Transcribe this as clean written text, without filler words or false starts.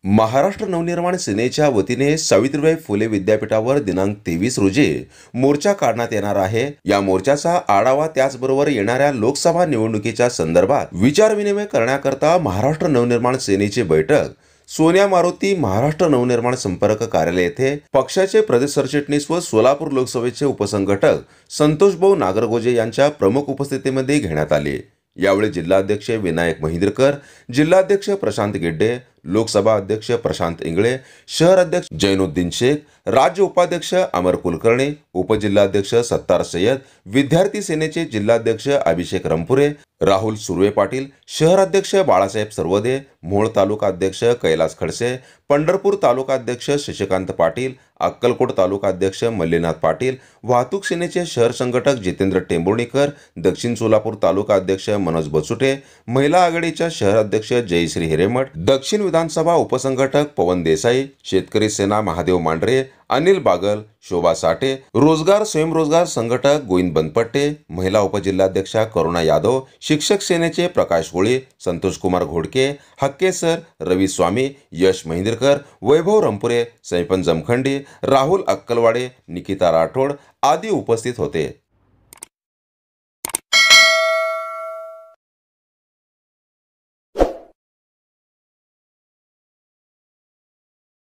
महाराष्ट्र नवनिर्माण सेनेच्या वतीने सावित्रीबाई फुले विद्यापीठावर दिनांक 23 रोजी मोर्चा काढण्यात येणार आहे। या मोर्चाचा आढावा त्याचबरोबर येणाऱ्या लोकसभा निवडणुकीच्या संदर्भात विचारविनिमय करण्याकरता महाराष्ट्र नवनिर्माण सेनेची बैठक सोनिया मारुती महाराष्ट्र नवनिर्माण संपर्क कार्यालय येथे पक्षाचे प्रदेश सरचिटणीस व सोलापूर लोकसभेचे उपसंघटक संतोषभाऊ नागरगोजे यांच्या प्रमुख उपस्थितीमध्ये घेण्यात आली। यावेळी जिल्हाध्यक्ष विनायक महिंद्रकर, जिल्हाध्यक्ष प्रशांत गिड्डे, लोकसभा अध्यक्ष प्रशांत इंगळे, शहर अध्यक्ष जैनुद्दीन शेख, राज्य उपाध्यक्ष अमर कुलकर्णी, उपजिल्हाध्यक्ष सत्तार सय्यद, विद्यार्थी सेनेचे जिल्हाध्यक्ष अभिषेक रंपुरे, राहुल सुर्वे पाटील, शहर अध्यक्ष बाळासाहेब सर्वदे, मोहोळ तालुका अध्यक्ष कैलास खडसे, पंढरपूर तालुका अध्यक्ष शशिकांत पाटील, अक्कलकोट तालुका अध्यक्ष मल्लीनाथ पाटील, वाहतूक सेनेचे शहर संघटक जितेंद्र टेंभुर्णीकर, दक्षिण सोलापूर तालुका अध्यक्ष मनोज बचुटे, महिला आघाडीच्या शहर अध्यक्ष जयश्री हिरेमठ, दक्षिण विधानसभा उपसंघटक पवन देसाई, शेतकरी सेना महादेव मांढरे, अनिल बागल, शोभा साठे, रोजगार स्वयंरोजगार संघटक गोविंद बनपट्टे, महिला उपजिल्हाध्यक्षा करुणा यादव, शिक्षक सेनेचे प्रकाश होळी, संतोष कुमार घोडके, हक्केसर, रवी स्वामी, यश महिंद्रकर, वैभव रंपुरे, सैपन जमखंडी, राहुल अक्कलवाडे, निकिता राठोड आदी उपस्थित होते।